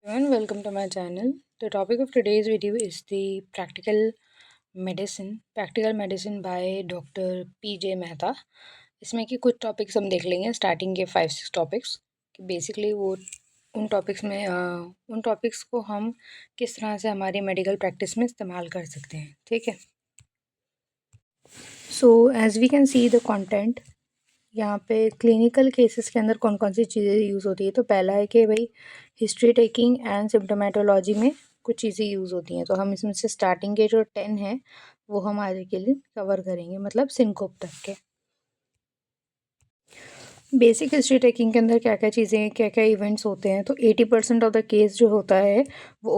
Everyone, welcome to my channel. The topic of today's video is the practical medicine by doctor P J Mehta. इसमें कि कुछ topics हम देख लेंगे, स्टार्टिंग के 5-6 टॉपिक्स कि बेसिकली वो उन टॉपिक्स को हम किस तरह से हमारी मेडिकल प्रैक्टिस में इस्तेमाल कर सकते हैं। ठीक है, so as we can see the content. यहाँ पे क्लिनिकल केसेस के अंदर कौन कौन सी चीज़ें यूज़ होती है। तो पहला है कि भाई हिस्ट्री टेकिंग एंड सिम्टोमेटोलॉजी में कुछ चीज़ें यूज़ होती हैं। तो हम इसमें से स्टार्टिंग के जो 10 हैं वो हम आज के लिए कवर करेंगे, मतलब सिनकोप तक के। बेसिक हिस्ट्री टेकिंग के अंदर क्या क्या चीज़ें, क्या क्या इवेंट्स होते हैं। तो 80% ऑफ द केस जो होता है वो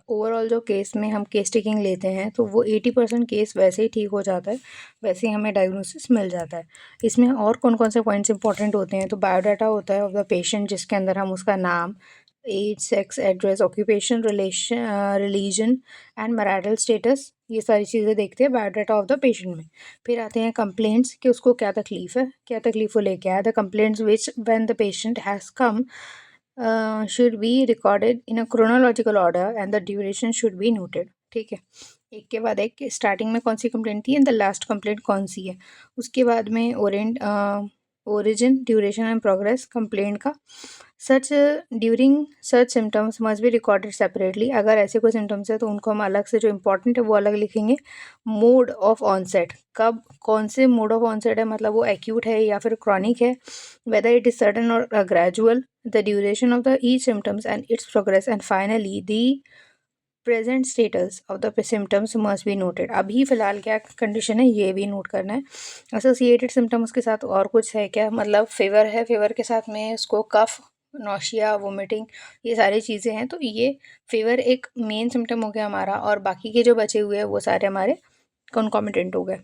ओवरऑल जो केस में हम केस टेकिंग लेते हैं तो वो 80% केस वैसे ही ठीक हो जाता है, वैसे ही हमें डायग्नोसिस मिल जाता है। इसमें और कौन कौन से पॉइंट्स इंपॉर्टेंट होते हैं। तो बायोडाटा होता है ऑफ द पेशेंट, जिसके अंदर हम उसका नाम, age, sex, address, occupation, religion and marital status, ये सारी चीज़ें देखते हैं बायोडाटा ऑफ द पेशेंट में। फिर आते हैं कंप्लेंट्स कि उसको क्या तकलीफ़ है, क्या तकलीफ़ वो लेके आया। The complaints which when the patient has come should be recorded in a chronological order and the duration should be noted. ठीक है, एक के बाद एक, स्टार्टिंग में कौन सी कंप्लेंट थी एंड द लास्ट कंप्लेंट कौन सी है। उसके बाद में origin, duration and progress complaint का। Such during such symptoms must be recorded separately. अगर ऐसे कोई सिम्टम्स है तो उनको हम अलग से, जो इंपॉर्टेंट है वो अलग लिखेंगे। मोड ऑफ ऑनसेट, कब कौन से मोड ऑफ ऑनसेट है, मतलब वो एक्यूट है या फिर क्रॉनिक है, वेदर इट इज सडन और gradual, the duration of the each symptoms and it's progress, and finally the present status of the symptoms must be noted. अभी फ़िलहाल क्या कंडीशन है ये भी नोट करना है। एसोसिएटेड सिम्टम्स के साथ और कुछ है क्या, मतलब फेवर है, फेवर के साथ में उसको कफ, नौशिया, वोमिटिंग, ये सारी चीज़ें हैं। तो ये फेवर एक मेन सिम्टम हो गया हमारा, और बाकी के जो बचे हुए हैं वो सारे हमारे कॉन्कॉमिटेंट हो गए।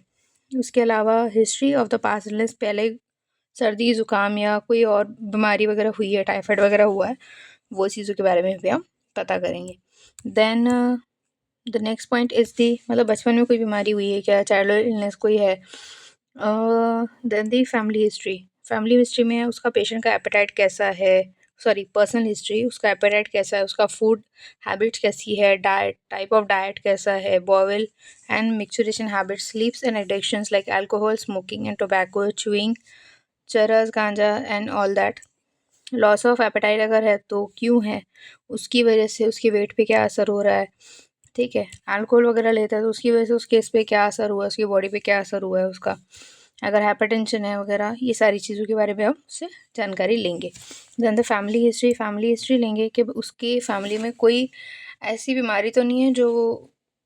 उसके अलावा history of the past illness, पहले सर्दी ज़ुकाम या कोई और बीमारी वगैरह हुई है, टाइफाइड वगैरह हुआ है, वो चीज़ों के बारे में भी हम पता करेंगे। Then the next point is the, मतलब बचपन में कोई बीमारी हुई है क्या, चाइल्डहुड इलनेस कोई है। देन दी फैमिली हिस्ट्री, फैमिली हिस्ट्री में उसका पेशेंट का एपेटाइट कैसा है, सॉरी पर्सनल हिस्ट्री, उसका एपेटाइट कैसा है, उसका फूड हैबिट्स कैसी है, डाइट, टाइप ऑफ डाइट कैसा है, bowel and micturition habits, sleeps and addictions like alcohol, smoking and tobacco, chewing, चरस, गांजा and all that. Loss of appetite अगर है तो क्यों है, उसकी वजह से उसके वेट पे क्या असर हो रहा है। ठीक है, अल्कोहल वगैरह लेता है तो उसकी वजह से उसके इस पे क्या असर हुआ है, उसकी बॉडी पे क्या असर हुआ है उसका, अगर हाइपरटेंशन है वगैरह, ये सारी चीज़ों के बारे में हम उससे जानकारी लेंगे। Then the family history, family history लेंगे कि उसकी फैमिली में कोई ऐसी बीमारी तो नहीं है जो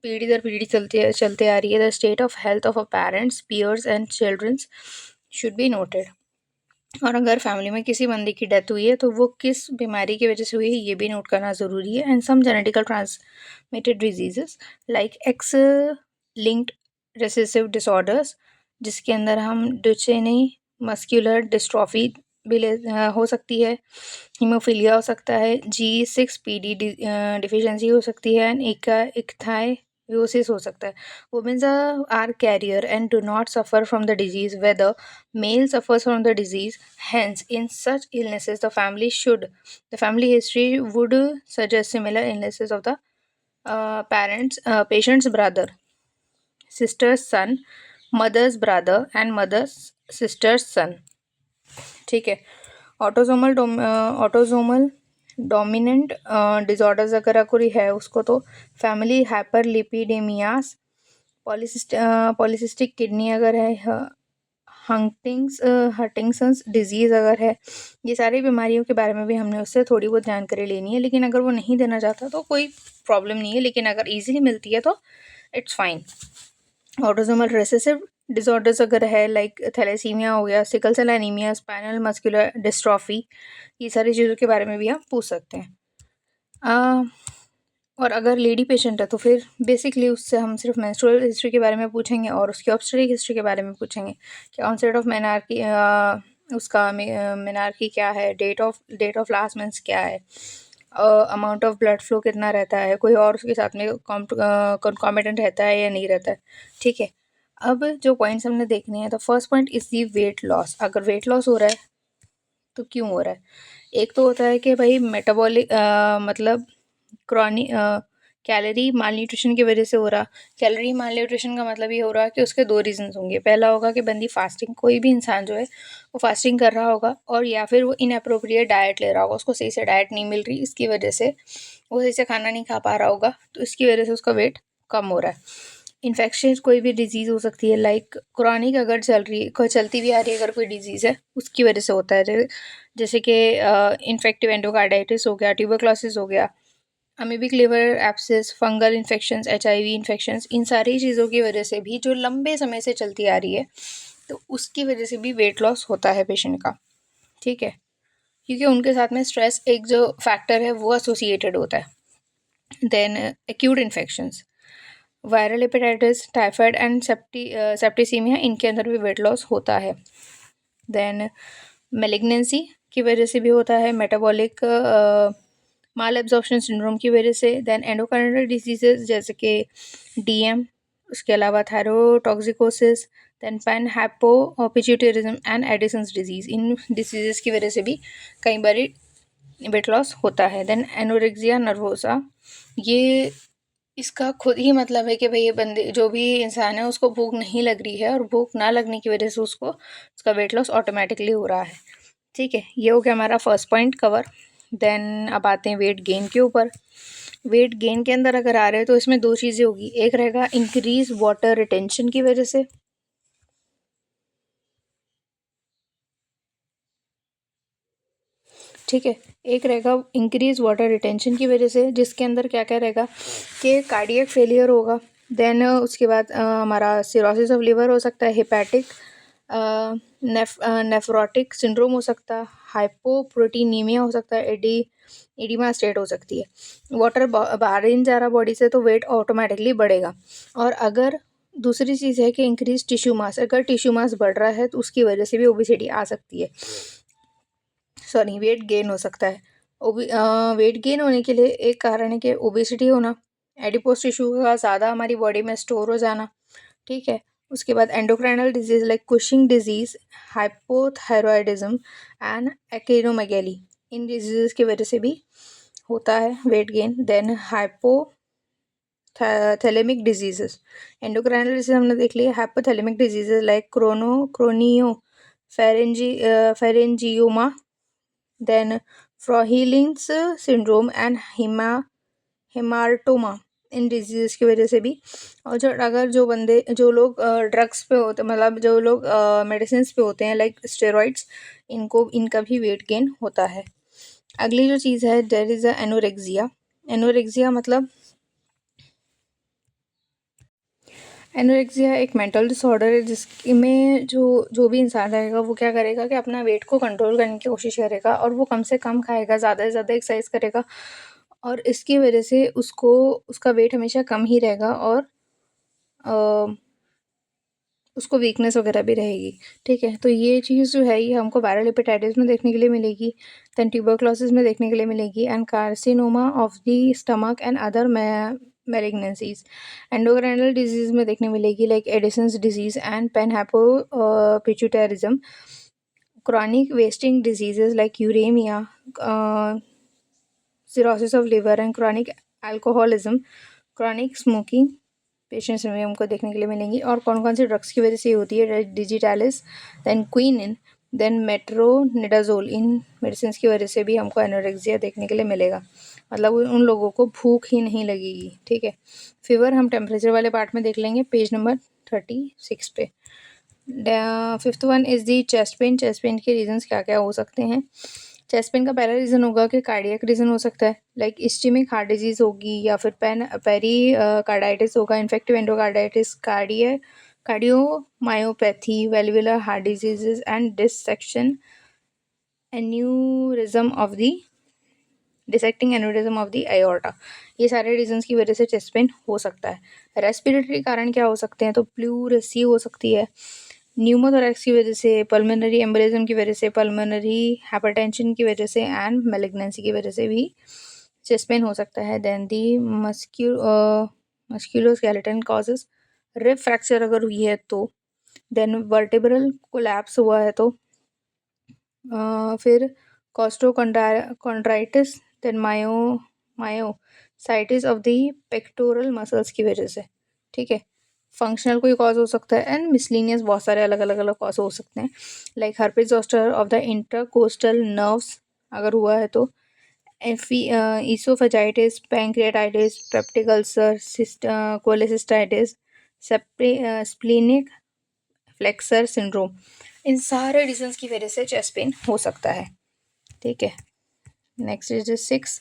पीढ़ी दर पीढ़ी चलते आ रही है। The state of health of a parents, peers and childrens should be noted. और अगर फैमिली में किसी बंदे की डेथ हुई है तो वो किस बीमारी की वजह से हुई है ये भी नोट करना ज़रूरी है। And some genetical transmitted diseases like X linked recessive disorders, जिसके अंदर हम डुचेनी मस्कुलर डिस्ट्रॉफी भी हो सकती है, हीमोफीलिया हो सकता है, G6PD डिफिशियंसी हो सकती है, एंड इक्थायोसिस हो सकता है। Womens are carrier and do not suffer from the disease whether male suffers from the disease. Hence, in such illnesses, the family history would suggest similar illnesses of the patient's brother, sister's son, mother's brother, and mother's sister's son. ठीक है, autosomal dominant disorders अगर कोई है उसको तो family हाइपरलिपिडेमियास, polycystic kidney अगर है, हंटिंगसंस disease अगर है, ये सारी बीमारियों के बारे में भी हमने उससे थोड़ी बहुत जानकारी लेनी है। लेकिन अगर वो नहीं देना चाहता तो कोई प्रॉब्लम नहीं है, लेकिन अगर ईजिली मिलती है तो it's fine. Autosomal recessive disorders अगर है, लाइक थैलेसीमिया हो गया, sickle cell anaemia, spinal muscular dystrophy, ये सारी चीज़ों के बारे में भी हम पूछ सकते हैं। और अगर लेडी पेशेंट है तो फिर बेसिकली उससे हम सिर्फ मेंस्ट्रुअल हिस्ट्री के बारे में पूछेंगे और उसकी ऑब्स्टेट्रिक हिस्ट्री के बारे में पूछेंगे कि ऑनसेट ऑफ मेनार्की, उसका मेनार्की क्या है, डेट ऑफ लास्ट मंथ क्या है, अमाउंट ऑफ ब्लड फ्लो कितना रहता है, कोई और उसके साथ में कॉन्कॉमिटेंट रहता है या नहीं रहता है। ठीक है, अब जो पॉइंट्स हमने देखने हैं, तो first point is the weight loss. अगर वेट लॉस हो रहा है तो क्यों हो रहा है। एक तो होता है कि भाई मेटाबॉलिक मतलब क्रॉनिक कैलोरी माल न्यूट्रिशन की वजह से हो रहा। कैलोरी माल न्यूट्रिशन का मतलब ये हो रहा कि उसके दो रीजंस होंगे। पहला होगा कि बंदी फास्टिंग, कोई भी इंसान जो है वो फास्टिंग कर रहा होगा, और या फिर वो इनअप्रोप्रिएट डाइट ले रहा होगा, उसको सही से डाइट नहीं मिल रही, इसकी वजह से वो सही से खाना नहीं खा पा रहा होगा, तो इसकी वजह से उसका वेट कम हो रहा है। इन्फेक्शन कोई भी डिजीज़ हो सकती है, लाइक क्रॉनिक अगर चलती भी आ रही है अगर कोई डिजीज़ है, उसकी वजह से होता है। जैसे कि इन्फेक्टिव एंडोकार्डाइटिस हो गया, ट्यूबरक्लोसिस हो गया, amoebic liver abscess, fungal infections, HIV infections, इन सारी चीज़ों की वजह से भी जो लंबे समय से चलती आ रही है, तो उसकी वजह से भी वेट लॉस होता है पेशेंट का। ठीक है, क्योंकि उनके साथ में स्ट्रेस एक जो फैक्टर है वो एसोसिएटेड होता है। Then acute infections, viral hepatitis, typhoid and septicaemia, इनके अंदर भी वेट लॉस होता है। देन मेलिग्नेंसी की वजह से भी होता है, मेटाबॉलिक माल एब्जॉर्प्शन सिंड्रोम की वजह से। देन एंडोक्राइनल डिजीजेस जैसे कि DM, उसके अलावा thyrotoxicosis, then pan hypopituitarism and Addison's disease, इन डिजीज़ की वजह से भी कई बार वेट लॉस होता है। देन एनोरेक्सिया नर्वोसा, ये इसका खुद ही मतलब है कि भाई ये बंदे जो भी इंसान है उसको भूख नहीं लग रही है, और भूख ना लगने की वजह से उसको उसका वेट लॉस ऑटोमेटिकली हो रहा है। ठीक है, ये हो गया हमारा फर्स्ट पॉइंट कवर। देन अब आते हैं वेट गेन के ऊपर। वेट गेन के अंदर अगर आ रहे हैं तो इसमें दो चीज़ें होगी, एक रहेगा इंक्रीज वाटर रिटेंशन की वजह से, ठीक है, एक रहेगा इंक्रीज वाटर रिटेंशन की वजह से, जिसके अंदर क्या क्या रहेगा कि कार्डियक फेलियर होगा। देन उसके बाद हमारा सिरोसिस ऑफ लिवर हो सकता है, हेपेटिक नेफ्रोटिक सिंड्रोम हो सकता है, हाइपोप्रोटीनीमिया हो सकता है, एडिमा स्टेट हो सकती है। वाटर बाहर ही नहीं जा रहा बॉडी से तो वेट ऑटोमेटिकली बढ़ेगा। और अगर दूसरी चीज़ है कि इंक्रीज टिश्यू मास, अगर टिश्यू मास बढ़ रहा है तो उसकी वजह से भी ओबेसिटी आ सकती है, सॉरी वेट गेन हो सकता है। वेट गेन होने के लिए एक कारण है कि ओबेसिटी होना, एडिपोज टिश्यू का ज़्यादा हमारी बॉडी में स्टोर हो जाना। ठीक है, उसके बाद endocrinal disease like Cushing disease, hypothyroidism and acromegaly, इन डिजीज़ की वजह से भी होता है weight gain. Then thalamic diseases, endocrinal disease हमने देख लिया, hypothalamic diseases like craniopharyngioma, then Frohlich's syndrome and hamartoma, इन डिजीज़ की वजह से भी। और जो लोग ड्रग्स पे होते, मतलब जो लोग मेडिसिन पे होते हैं लाइक स्टेरॉइड्स, इनका भी वेट गेन होता है। अगली जो चीज़ है there is a anorexia. Anorexia मतलब एनोरेक्सिया एक मेंटल डिसऑर्डर है जिसमें जो भी इंसान रहेगा वो क्या करेगा कि अपना वेट को कंट्रोल करने की कोशिश करेगा, और वो कम से कम खाएगा, ज़्यादा से ज़्यादा एक्सरसाइज करेगा, और इसकी वजह से उसका वेट हमेशा कम ही रहेगा, और उसको वीकनेस वगैरह भी रहेगी। ठीक है, तो ये चीज़ जो है ये हमको वायरल हेपेटाइटिस में देखने के लिए मिलेगी, देन ट्यूबरक्लोसिस में देखने के लिए मिलेगी, and carcinoma of the stomach and other malignancies, endocrinal disease में देखने मिलेगी like Addison's disease and pituitarism, chronic wasting diseases like uraemia, cirrhosis of liver and chronic alcoholism, chronic smoking patients में हमको देखने के लिए मिलेंगी। और कौन कौन सी ड्रग्स की वजह से ये होती है, digitalis, then quinine, then metronidazole, इन मेडिसिन की वजह से भी हमको एनोरेक्सिया देखने के लिए मिलेगा, मतलब उन लोगों को भूख ही नहीं लगेगी। ठीक है, फीवर हम टेम्परेचर वाले पार्ट में देख लेंगे पेज नंबर 36 पे। Fifth one is the chest pain. Chest pain के रीजंस क्या क्या हो सकते हैं। चेस्ट पेन का पहला रीज़न होगा कि कार्डियक रीज़न हो सकता है, लाइक इस्चेमिक हार्ट डिजीज़ होगी, या फिर पेरी कार्डाइटिस होगा, infective endocarditis, cardiomyopathy, valvular heart diseases and dissecting aneurysm of the aorta, ये सारे रीजंस की वजह से चेस्ट पेन हो सकता है। रेस्पिरेटरी कारण क्या हो सकते हैं, तो प्लूरेसी हो सकती है, न्यूमोथोरैक्स की वजह से, पल्मोनरी एम्बोलिज्म की वजह से, पल्मोनरी हाइपरटेंशन की वजह से, एंड मैलिग्नेंसी की वजह से भी चेस्ट पेन हो सकता है। देन दी मस्क्यूलोस्केलेटल कॉजेस, रिब फ्रैक्चर अगर हुई है तो, देन वर्टेब्रल कोलैप्स हुआ है तो, फिर costochondritis, then myositis of the pectoral muscles की वजह से, ठीक है। फंक्शनल कोई कॉज हो सकता है एंड मिसलिनियस बहुत सारे अलग अलग अलग कॉज हो सकते हैं, like herpes zoster of the intercostal nerves अगर हुआ है तो, esophagitis, pancreatitis, peptic ulcer, cholecystitis, splenic flexure syndrome, इन सारे रीजंस की वजह से चेस्ट पेन हो सकता है, ठीक है। Next is 6,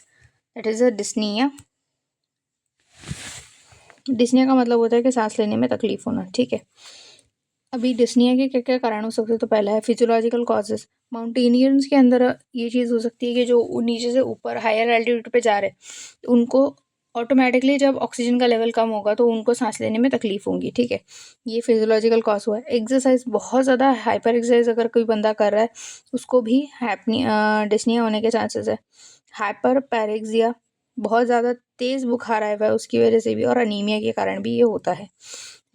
that is a dyspnoea. Dyspnoea का मतलब होता है कि सांस लेने में तकलीफ होना, ठीक है। अभी डिस्निया के क्या क्या कारण हो सकते हैं, तो पहला है फिजियोलॉजिकल कॉजेज। माउंटेनियर्स के अंदर ये चीज़ हो सकती है कि जो नीचे से ऊपर हायर एल्टीट्यूड पे जा रहे हैं, तो उनको ऑटोमेटिकली जब ऑक्सीजन का लेवल कम होगा तो उनको सांस लेने में तकलीफ होगी, ठीक है। ये फिजियोलॉजिकल कॉज हुआ है। एक्सरसाइज बहुत ज़्यादा हाइपर एक्सरसाइज अगर कोई बंदा कर रहा है उसको भी डिस्निया होने के चांसेस है। हाइपर पैरेक्सिया, बहुत ज़्यादा तेज़ बुखार आया हुआ है उसकी वजह से भी, और अनीमिया के कारण भी ये होता है,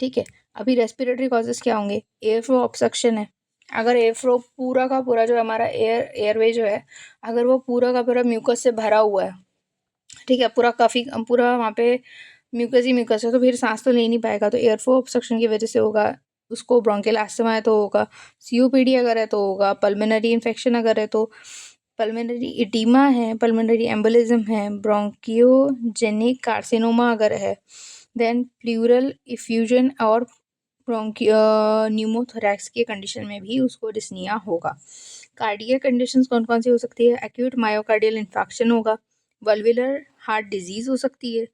ठीक है। अभी रेस्पिरेटरी कॉजेज क्या होंगे, एयर फ्लो ऑब्स्ट्रक्शन है। अगर एयर फ्लो पूरा का पूरा जो हमारा एयरवे जो है, अगर वो पूरा का पूरा म्यूकस से भरा हुआ है, ठीक है, पूरा वहाँ पे म्यूकस ही म्यूकस है, तो फिर सांस तो ले नहीं पाएगा, तो एयर फ्लो ऑब्स्ट्रक्शन की वजह से होगा। उसको ब्रोंकियल अस्थमा है तो होगा, सीओपीडी अगर है तो होगा, पल्मोनरी इन्फेक्शन अगर है तो, पल्मोनरी इडीमा है, पल्मोनरी एम्बोलिज्म है, ब्रोंकियोजेनिक कार्सिनोमा अगर है, देन प्लूरल इफ्यूजन और न्यूमोथोरैक्स के कंडीशन में भी उसको डिस्निया होगा। कार्डियक कंडीशंस कौन कौन सी हो सकती है, एक्यूट मायोकार्डियल इन्फेक्शन होगा, वल्वुलर हार्ट डिजीज हो सकती है,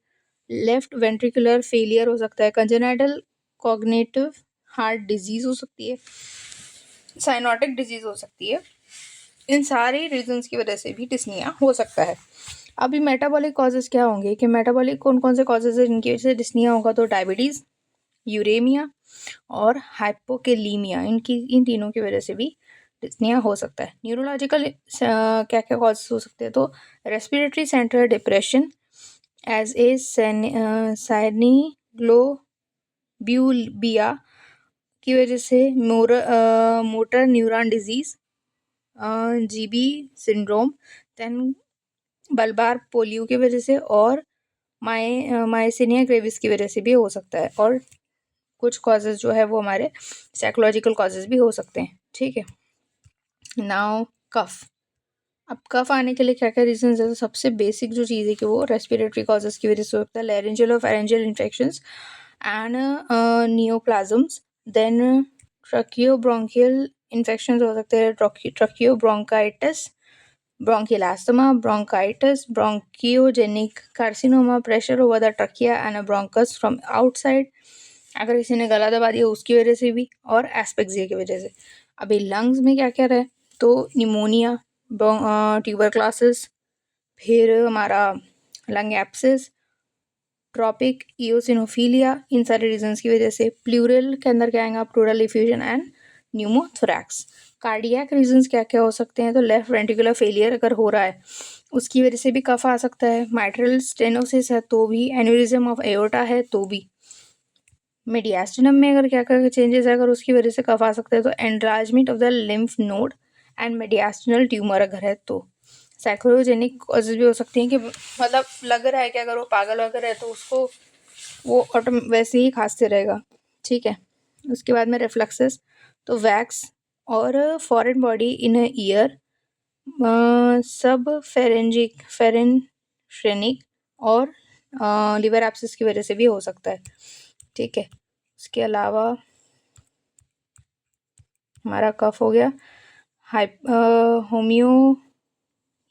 लेफ्ट वेंट्रिकुलर फेलियर हो सकता है, कंजेनाइटल कॉग्निटिव हार्ट डिजीज हो सकती है, साइनोटिक डिजीज हो सकती है। इन सारे रीजंस की वजह से भी डिस्निया हो सकता है। अभी मेटाबॉलिक कॉजेज क्या होंगे कि मेटाबॉलिक कौन कौन से कॉजेज है जिनकी वजह से डिस्निया होगा, तो डायबिटीज़, यूरेमिया और हाइपोकेलीमिया, इन तीनों की वजह से भी डिस्निया हो सकता है। न्यूरोलॉजिकल क्या क्या कॉजेज हो सकते हैं, तो respiratory centre depression as a साइनिग्लोब्यूलिया की वजह से, motor neuron disease, G B syndrome, then bulbar polio की वजह से, और मायसिनिया ग्रेविस की वजह से भी हो सकता है। और कुछ कॉजेज जो है वो हमारे साइकोलॉजिकल कॉजेज भी हो सकते हैं, ठीक है। नाउ कफ। अब कफ आने के लिए क्या क्या रीजंस है, तो सबसे बेसिक जो चीज़ है कि वो रेस्पिरेटरी कॉजेज की वजह से होता है, लैरेंजियल और pharyngeal infections and neoplasms, then tracheobronchial infections हो सकते हैं, tracheobronchitis, bronchial asthma, bronchitis, bronchogenic carcinoma, pressure over the trachea and bronchus from outside, अगर किसी ने गला दबा दिया उसकी वजह से भी, और एस्पेक्सिया की वजह से। अभी लंग्स में क्या क्या रहे, तो निमोनिया, ट्यूबरक्लोसिस, फिर हमारा लंग एब्सिस, ट्रॉपिक इओसिनोफिलिया, इन सारे रीजंस की वजह से। प्लूरल के अंदर क्या आएगा, pleural effusion and pneumothorax. Cardiac reasons क्या क्या हो सकते हैं, तो लेफ्ट वेंट्रिकुलर फेलियर अगर हो रहा है उसकी वजह से भी कफ आ सकता है, माइट्रल स्टेनोसिस है तो भी, एन्यूरिज्म ऑफ एओर्टा है तो भी, मीडियास्टिनम में अगर क्या क्या चेंजेस है अगर उसकी वजह से कफ आ सकता है, तो enlargement of the lymph node and mediastinal tumour अगर है तो। साइकोजेनिक कॉजेज भी हो सकती हैं कि मतलब लग रहा है कि अगर वो पागल वगैरह है तो उसको वो वैसे ही खांसते रहेगा, ठीक है। उसके बाद में रिफ्लक्सेस, तो वैक्स और फॉरेन बॉडी इन ईयर, सब फेरेंश्रेनिक और लिवर एब्सिस की वजह से भी हो सकता है, ठीक है। उसके अलावा हमारा कफ हो गया, होम्यो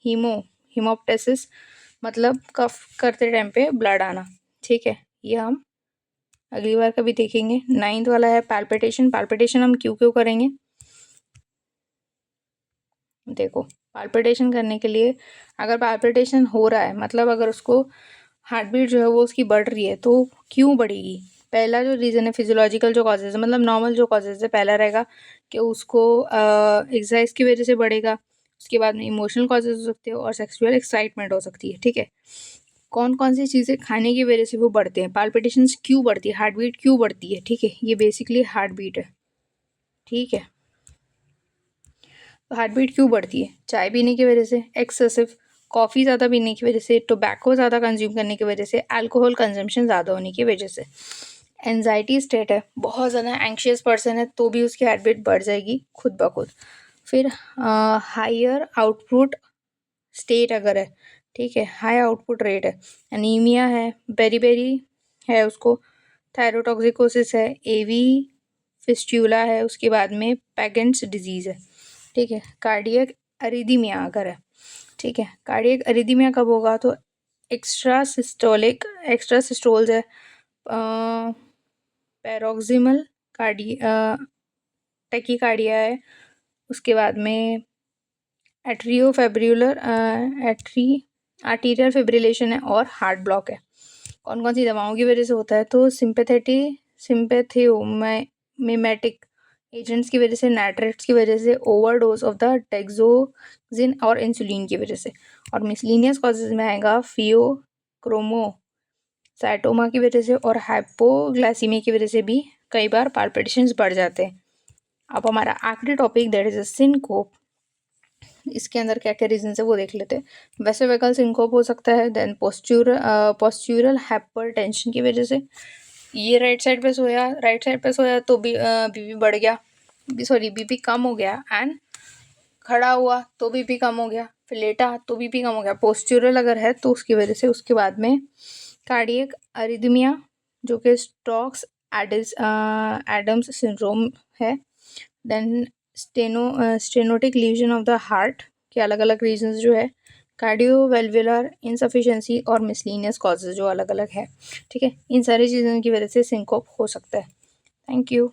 हीमोप्टेसिस, मतलब कफ करते टाइम पे ब्लड आना, ठीक है। ये हम अगली बार कभी देखेंगे। 9th वाला है पैल्पिटेशन। पैल्पिटेशन हम क्यों क्यों करेंगे, देखो पैल्पिटेशन करने के लिए, अगर पैल्पिटेशन हो रहा है मतलब अगर उसको हार्ट बीट जो है वो उसकी बढ़ रही है, तो क्यों बढ़ेगी। पहला जो रीज़न है फिजियोलॉजिकल जो कॉजेज है, मतलब नॉर्मल जो कॉजेज है, पहला रहेगा कि उसको एक्सरसाइज की वजह से बढ़ेगा। उसके बाद में इमोशनल कॉजेज हो सकते हैं और सेक्सुअल एक्साइटमेंट हो सकती है, ठीक है। कौन कौन सी चीज़ें खाने की वजह से वो बढ़ते हैं, पाल्पिटेशंस क्यों बढ़ती है, हार्ट बीट क्यों बढ़ती है, ठीक है। ये बेसिकली हार्ट बीट है, ठीक है। तो हार्ट बीट क्यों बढ़ती है? चाय पीने की वजह से, एक्सेसिव कॉफ़ी ज़्यादा पीने की वजह से, टोबैको ज़्यादा कंज्यूम करने की वजह से, अल्कोहल कंजम्पशन ज़्यादा होने की वजह से। एंजाइटी स्टेट है, बहुत ज़्यादा एंग्शियस पर्सन है तो भी उसकी हार्ट बीट बढ़ जाएगी खुद ब खुद। फिर हायर आउटपुट स्टेट अगर है, ठीक है, हाई आउटपुट रेट है, एनीमिया है, बेरी है उसको, थायरोटॉक्सिकोसिस है, एवी फिस्ट्यूला है, उसके बाद में पैगेंट्स डिजीज़ है, ठीक है, कार्डियक अरिदमिया अगर है, ठीक है। कार्डियक अरिदमिया कब होगा? तो एक्स्ट्रा सिस्टोल्स है, पैरोक्सिमल कार्डी टेकिकार्डिया है, उसके बाद में एट्रियोफेब्रुलर आर्टीरियल फिब्रिलेशन है और हार्ट ब्लॉक है। कौन कौन सी दवाओं की वजह से होता है? तो सिंपैथेटिक एजेंट्स की वजह से, नाइट्रेट्स की वजह से, ओवरडोज ऑफ द टेक्सोजिन और इंसुलिन की वजह से। और मिसलिनियस कॉजेज में आएगा फियोक्रोमोसाइटोमा की वजह से और हाइपोग्लाइसीमिया की वजह से भी कई बार पाल्पिटेशंस बढ़ जाते हैं। अब हमारा आखिरी टॉपिक दैट इज सिनकोप, इसके अंदर क्या क्या रीजन है वो देख लेते हैं। वेसिकल सिंकोप हो सकता है, देन पोस्चुरल हाइपरटेंशन की वजह से। ये राइट साइड पे सोया तो बीपी बढ़ गया, सॉरी बीपी कम हो गया, एंड खड़ा हुआ तो बीपी कम हो गया, फिर लेटा तो बीपी कम हो गया। पोस्चुरल अगर है तो उसकी वजह से। उसके बाद में कार्डियक अरिदमिया जो कि स्टोक्स एडम्स सिंड्रोम है, then stenotic lesion of the heart के अलग अलग रीजंस जो है, कार्डियोवेल्वुलर इनसफिशिएंसी और मिसलिनियस कॉजेज जो अलग अलग है, ठीक है। इन सारी चीज़ों की वजह से सिंकोप हो सकता है। Thank you.